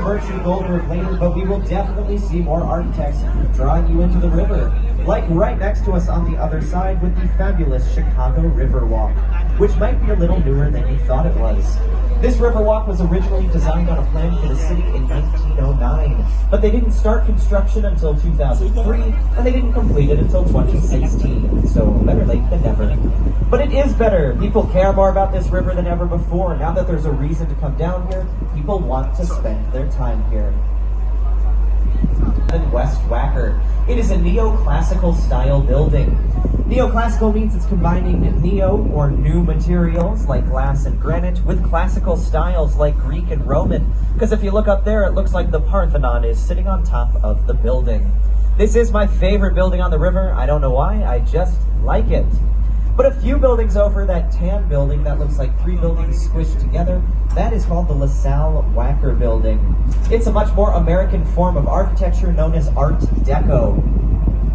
Virtue Goldberg later, but we will definitely see more architects drawing you into the river. Like right next to us on the other side with the fabulous Chicago Riverwalk, which might be a little newer than you thought it was. This Riverwalk was originally designed on a plan for the city in 1909, but they didn't start construction until 2003, and they didn't complete it until 2016, so better late than never. But it is better. People care more about this river than ever before. Now that there's a reason to come down here, people want to spend their time here. West Wacker. It is a neoclassical style building. Neoclassical means it's combining neo or new materials like glass and granite with classical styles like Greek and Roman. Because if you look up there, it looks like the Parthenon is sitting on top of the building. This is my favorite building on the river. I don't know why, I just like it. But a few buildings over, that tan building that looks like three buildings squished together, that is called the LaSalle Wacker Building. It's a much more American form of architecture known as Art Deco.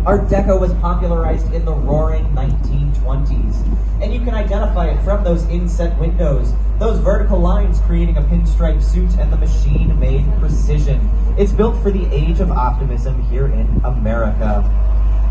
Art Deco was popularized in the roaring 1920s, and you can identify it from those inset windows, those vertical lines creating a pinstripe suit, and the machine-made precision. It's built for the age of optimism here in America.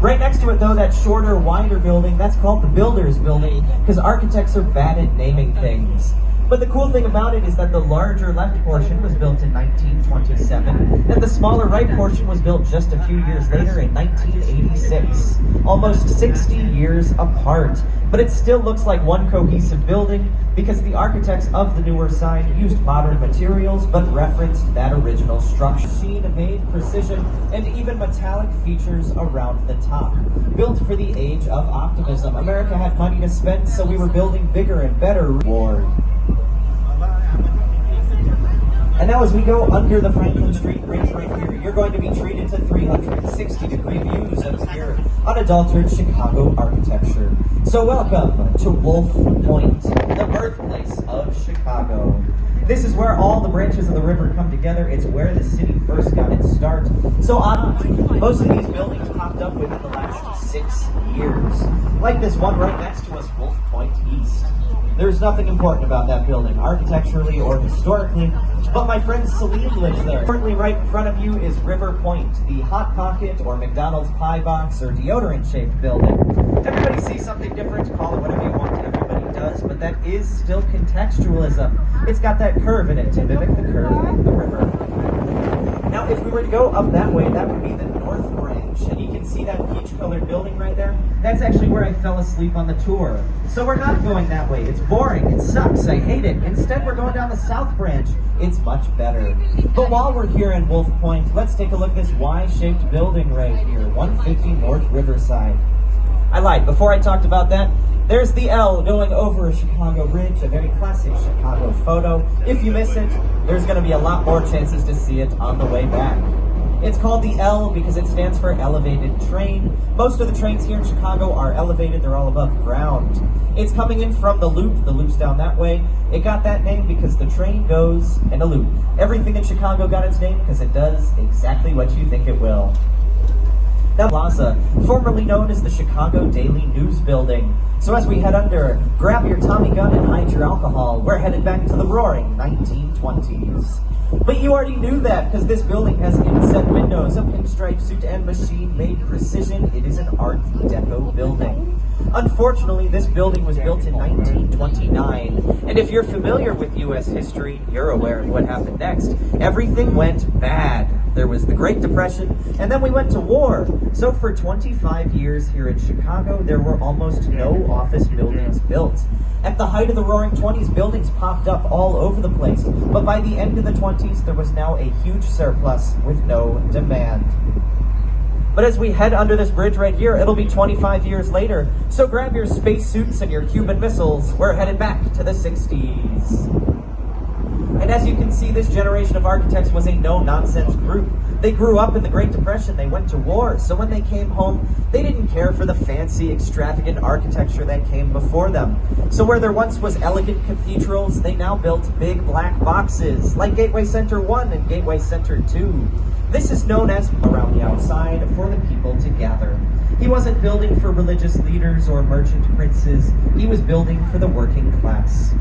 Right next to it, though, that shorter, wider building, that's called the Builders Building, because architects are bad at naming things. But the cool thing about it is that the larger left portion was built in 1927, and the smaller right portion was built just a few years later in 1986. Almost 60 years apart. But it still looks like one cohesive building because the architects of the newer side used modern materials but referenced that original structure. Machine-made precision and even metallic features around the top. Built for the age of optimism. America had money to spend, so we were building bigger and better reward. And now as we go under the Franklin Street Bridge right here, you're going to be treated to 360-degree views of here unadulterated Chicago architecture. So welcome to Wolf Point, the birthplace of Chicago. This is where all the branches of the river come together. It's where the city first got its start. So most of these buildings popped up within the last 6 years. Like this one right next to us, Wolf Point East. There's nothing important about that building, architecturally or historically, but my friend Salim lives there. Currently right in front of you is River Point, the Hot Pocket or McDonald's Pie Box or deodorant-shaped building. Everybody sees something different, call it whatever you want, everybody does, but that is still contextualism. It's got that curve in it to mimic the curve in the river. Now, if we were to go up that way, that would be the North Branch, and you can see that peach-colored building right there. That's actually where I fell asleep on the tour. So we're not going that way. It's boring. It sucks. I hate it. Instead, we're going down the South Branch. It's much better. But while we're here in Wolf Point, let's take a look at this Y-shaped building right here, 150 North Riverside. I lied. Before I talked about that, there's the L going over Chicago Bridge, a very classic Chicago photo. If you miss it, there's going to be a lot more chances to see it on the way back. It's called the L because it stands for elevated train. Most of the trains here in Chicago are elevated, they're all above ground. It's coming in from the loop's down that way. It got that name because the train goes in a loop. Everything in Chicago got its name because it does exactly what you think it will. Now Plaza, formerly known as the Chicago Daily News Building. So as we head under, grab your Tommy gun and hide your alcohol. We're headed back to the roaring 1920s. But you already knew that because this building has inset windows, a pinstripe suit, and machine-made precision. It is an Art Deco building. Unfortunately, this building was built in 1929, and if you're familiar with U.S. history, you're aware of what happened next. Everything went bad. There was the Great Depression, and then we went to war. So for 25 years here in Chicago, there were almost no office buildings built. At the height of the Roaring 20s, buildings popped up all over the place, but by the end of the 20s, there was now a huge surplus with no demand. But as we head under this bridge right here, it'll be 25 years later, so grab your spacesuits and your Cuban missiles. We're headed back to the 60s. And as you can see, this generation of architects was a no-nonsense group. They grew up in the Great Depression, they went to war, so when they came home, they didn't care for the fancy, extravagant architecture that came before them. So where there once was elegant cathedrals, they now built big black boxes, like Gateway Center 1 and Gateway Center 2. This is known as around the outside for the people to gather. He wasn't building for religious leaders or merchant princes, he was building for the working class.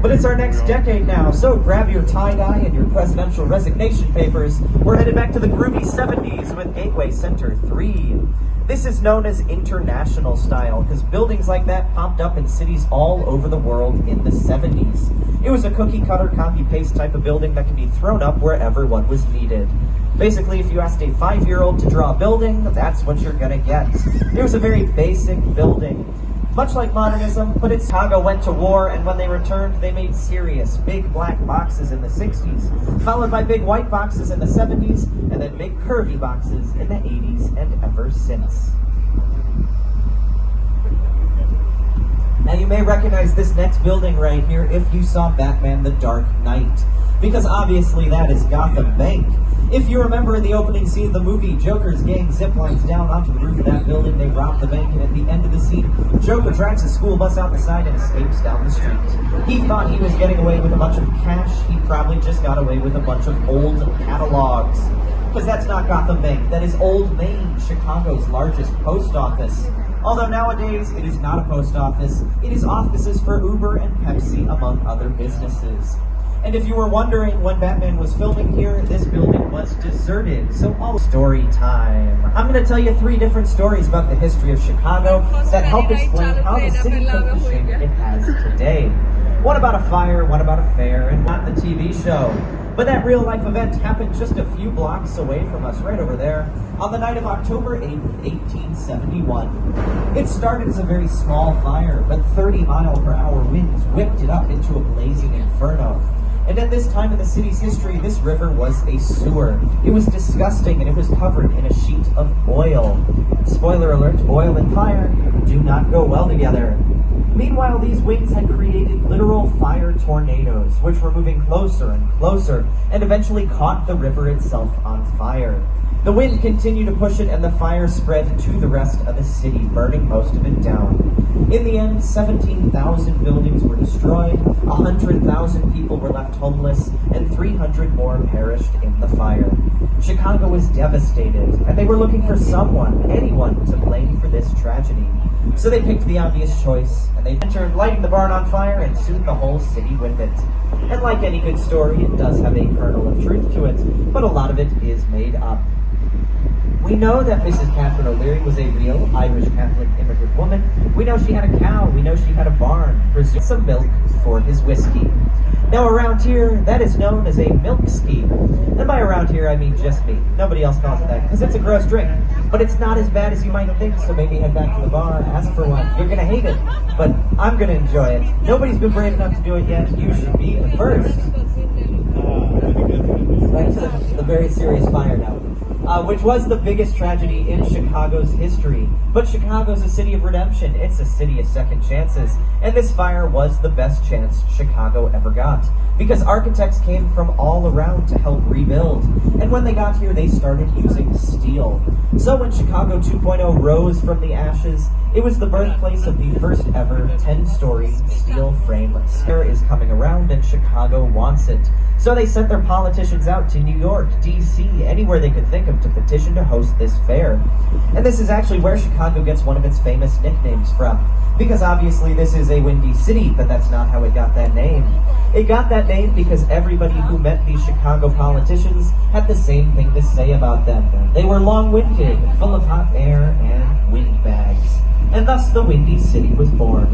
But it's our next decade now, so grab grab your tie-dye and your presidential resignation papers. We're headed back to the groovy 70s with Gateway Center 3. This is known as international style because buildings like that popped up in cities all over the world in the 70s. It was a cookie-cutter, copy-paste type of building that could be thrown up wherever one was needed. Basically, if you asked a 5-year-old to draw a building, that's what you're gonna get. It was a very basic building. Much like modernism, but Chicago went to war, and when they returned, they made serious, big black boxes in the 60s, followed by big white boxes in the 70s, and then big curvy boxes in the 80s and ever since. Now you may recognize this next building right here if you saw Batman the Dark Knight, because obviously that is Gotham Bank. If you remember in the opening scene of the movie, Joker's gang ziplines down onto the roof of that building, they rob the bank, and at the end of the scene, Joker drags a school bus out the side and escapes down the street. He thought he was getting away with a bunch of cash. He probably just got away with a bunch of old catalogs. Because that's not Gotham Bank, that is Old Main, Chicago's largest post office. Although nowadays, it is not a post office, it is offices for Uber and Pepsi, among other businesses. And if you were wondering when Batman was filming here, this building was deserted. So all story time. I'm going to tell you 3 different stories about the history of Chicago that help explain how the city took the shape it has today. One about a fire, one about a fair, and not the TV show. But that real-life event happened just a few blocks away from us, right over there, on the night of October 8th, 1871. It started as a very small fire, but 30-mile-per-hour winds whipped it up into a blazing inferno. And at this time in the city's history, this river was a sewer. It was disgusting, and it was covered in a sheet of oil. Spoiler alert, oil and fire do not go well together. Meanwhile, these winds had created literal fire tornadoes, which were moving closer and closer, and eventually caught the river itself on fire. The wind continued to push it, and the fire spread to the rest of the city, burning most of it down. In the end, 17,000 buildings were destroyed, 100,000 people were left homeless, and 300 more perished in the fire. Chicago was devastated, and they were looking for someone, anyone, to blame for this tragedy. So they picked the obvious choice, and they entered lighting the barn on fire and soon the whole city with it. And like any good story, it does have a kernel of truth to it, but a lot of it is made up. We know that Mrs. Catherine O'Leary was a real Irish Catholic immigrant woman. We know she had a cow. We know she had a barn. Presumably some milk for his whiskey. Now around here, that is known as a milk ski. And by around here, I mean just me. Nobody else calls it that, because it's a gross drink. But it's not as bad as you might think, so maybe head back to the bar, ask for one. You're gonna hate it, but I'm gonna enjoy it. Nobody's been brave enough to do it yet. You should be the first. Back to the very serious fire now. Which was the biggest tragedy in Chicago's history. But Chicago's a city of redemption. It's a city of second chances. And this fire was the best chance Chicago ever got. Because architects came from all around to help rebuild. And when they got here, they started using steel. So when Chicago 2.0 rose from the ashes, it was the birthplace of the first ever 10-story steel frame. Fair is coming around and Chicago wants it. So they sent their politicians out to New York, D.C., anywhere they could think of to petition to host this fair. And this is actually where Chicago gets one of its famous nicknames from. Because obviously this is a windy city, but that's not how it got that name. It got that name because everybody who met these Chicago politicians had the same thing to say about them. They were long-winded, full of hot air and windbags. And thus the Windy City was born.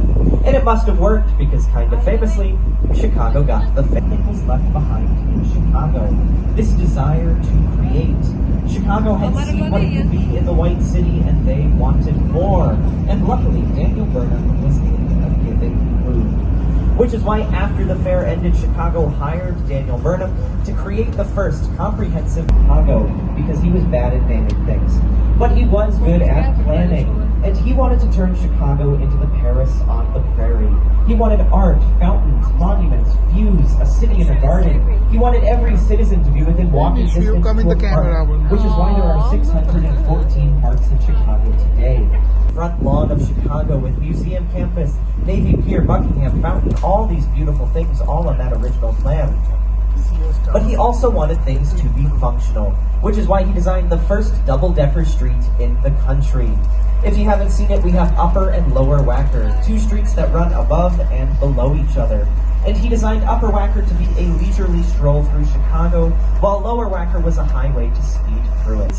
And it must have worked because, kind of famously, Chicago got the fame that was left behind in Chicago. This desire to create. Chicago had seen what it could be in the White City, and they wanted more. And luckily, Daniel Burnham was in a giving mood. Which is why after the fair ended, Chicago hired Daniel Burnham to create the first comprehensive Chicago, because he was bad at naming things. But he was good at planning. And he wanted to turn Chicago into the Paris on the prairie. He wanted art, fountains, monuments, views, a city and a garden. He wanted every citizen to be within walking distance to a park, which is why there are 614 parks in Chicago today. Front lawn of Chicago with Museum Campus, Navy Pier, Buckingham Fountain, all these beautiful things, all on that original plan. But he also wanted things to be functional, which is why he designed the first double-decker street in the country. If you haven't seen it, we have Upper and Lower Wacker, two streets that run above and below each other. and he designed Upper Wacker to be a leisurely stroll through Chicago, while Lower Wacker was a highway to speed through it.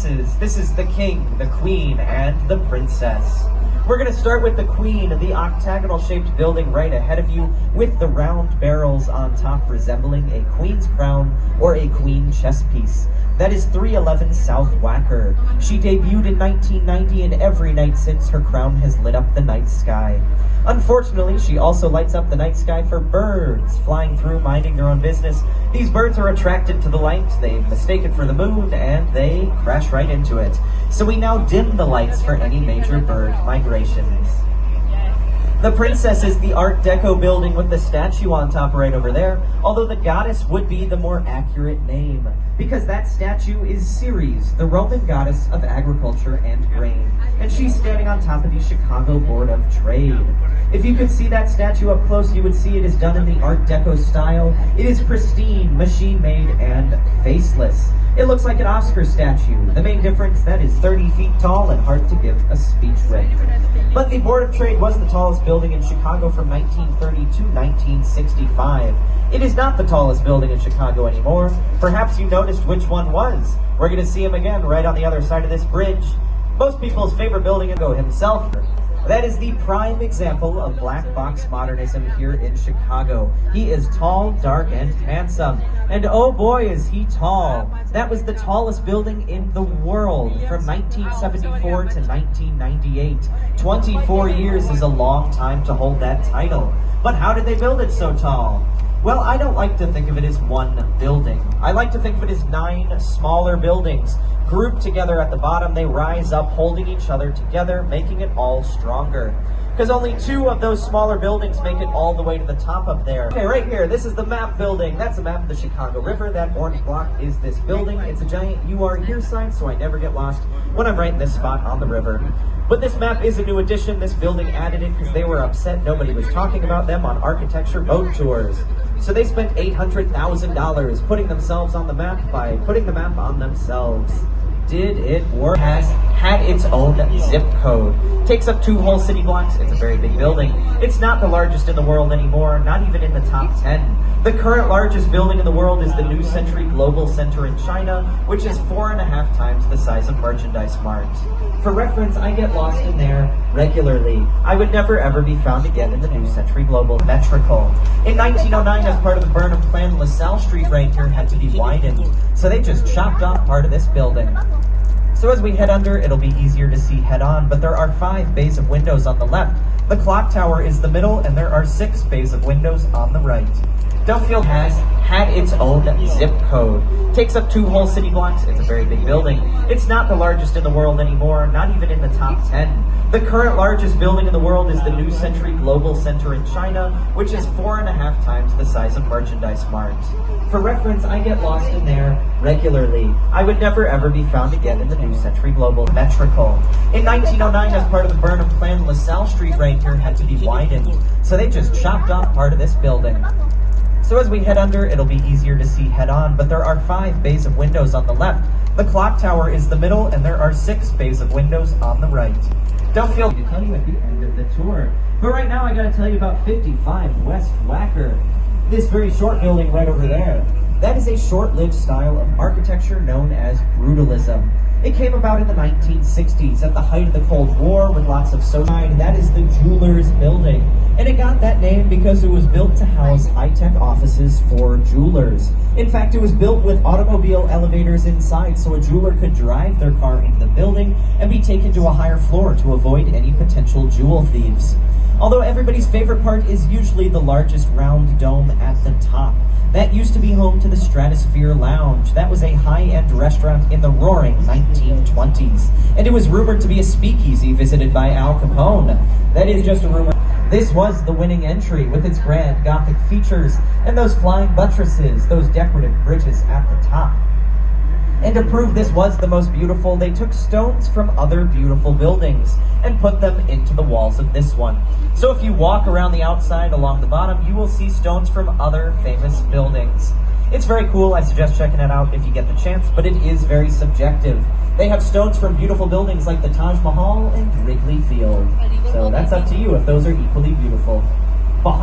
This is the king, the queen, and the princess. We're going to start with the queen, the octagonal-shaped building right ahead of you, with the round barrels on top resembling a queen's crown or a queen chess piece. That is 311 South Wacker. She debuted in 1990, and every night since, her crown has lit up the night sky. Unfortunately, she also lights up the night sky for birds flying through, minding their own business. These birds are attracted to the light, they mistake it for the moon, and they crash right into it. So we now dim the lights for any major bird migrations. The princess is the Art Deco building with the statue on top right over there, although the goddess would be the more accurate name, because that statue is Ceres, the Roman goddess of agriculture and grain, and she's standing on top of the Chicago Board of Trade. If you could see that statue up close, you would see it is done in the Art Deco style. It is pristine, machine-made, and faceless. It looks like an Oscar statue. The main difference, that is 30 feet tall and hard to give a speech with. But the Board of Trade was the tallest building in Chicago from 1930 to 1965. It is not the tallest building in Chicago anymore. Perhaps you noticed which one was. We're going to see him again right on the other side of this bridge. Most people's favorite building is himself. That is the prime example of black box modernism here in Chicago. He is tall, dark, and handsome. And oh boy, is he tall. That was the tallest building in the world from 1974 to 1998. 24 years is a long time to hold that title. But how did they build it so tall? Well, I don't like to think of it as one building. I like to think of it as 9 smaller buildings. Grouped together at the bottom, they rise up, holding each other together, making it all stronger. Because only 2 of those smaller buildings make it all the way to the top up there. Okay, right here, this is the map building. That's a map of the Chicago River. That orange block is this building. It's a giant "You Are Here" sign, so I never get lost when I'm right in this spot on the river. But this map is a new addition. This building added it because they were upset nobody was talking about them on architecture boat tours. So they spent $800,000 putting themselves on the map by putting the map on themselves. Did it work? Has had its own zip code. Takes up 2 whole city blocks. It's a very big building. It's not the largest in the world anymore, not even in the top 10. The current largest building in the world is the New Century Global Center in China, which is 4.5 times the size of Merchandise Mart. For reference, I get lost in there regularly. I would never ever be found again in the New Century Global Metrical. In 1909, as part of the Burnham Plan, LaSalle Street right here had to be widened, so they just chopped off part of this building. So as we head under, it'll be easier to see head on, but there are 5 bays of windows on the left. The clock tower is the middle, and there are 6 bays of windows on the right. Duffield has had its own zip code. Takes up 2 whole city blocks. It's a very big building. It's not the largest in the world anymore, not even in the top 10. The current largest building in the world is the New Century Global Center in China, which is 4.5 times the size of Merchandise Mart. For reference, I get lost in there regularly. I would never ever be found again in the New Century Global Metrical. In 1909, as part of the Burnham Plan, LaSalle Street right here had to be widened, so they just chopped off part of this building. So as we head under, it'll be easier to see head on, but there are 5 bays of windows on the left. The clock tower is the middle, and there are 6 bays of windows on the right. Duffield to tell you at the end of the tour. But right now I gotta tell you about 55 West Wacker. This very short building right over there. That is a short-lived style of architecture known as brutalism. It came about in the 1960s at the height of the Cold War with lots of social. That is the Jewelers Building. And it got that name because it was built to house high-tech offices for jewelers. In fact, it was built with automobile elevators inside so a jeweler could drive their car into the building and be taken to a higher floor to avoid any potential jewel thieves. Although everybody's favorite part is usually the largest round dome at the top. That used to be home to the Stratosphere Lounge. That was a high-end restaurant in the roaring 1920s. And it was rumored to be a speakeasy visited by Al Capone. That is just a rumor. This was the winning entry with its grand Gothic features and those flying buttresses, those decorative bridges at the top. And to prove this was the most beautiful, they took stones from other beautiful buildings and put them into the walls of this one. So if you walk around the outside along the bottom, you will see stones from other famous buildings. It's very cool. I suggest checking it out if you get the chance, but it is very subjective. They have stones from beautiful buildings like the Taj Mahal and Wrigley Field. So that's up to you if those are equally beautiful. Behind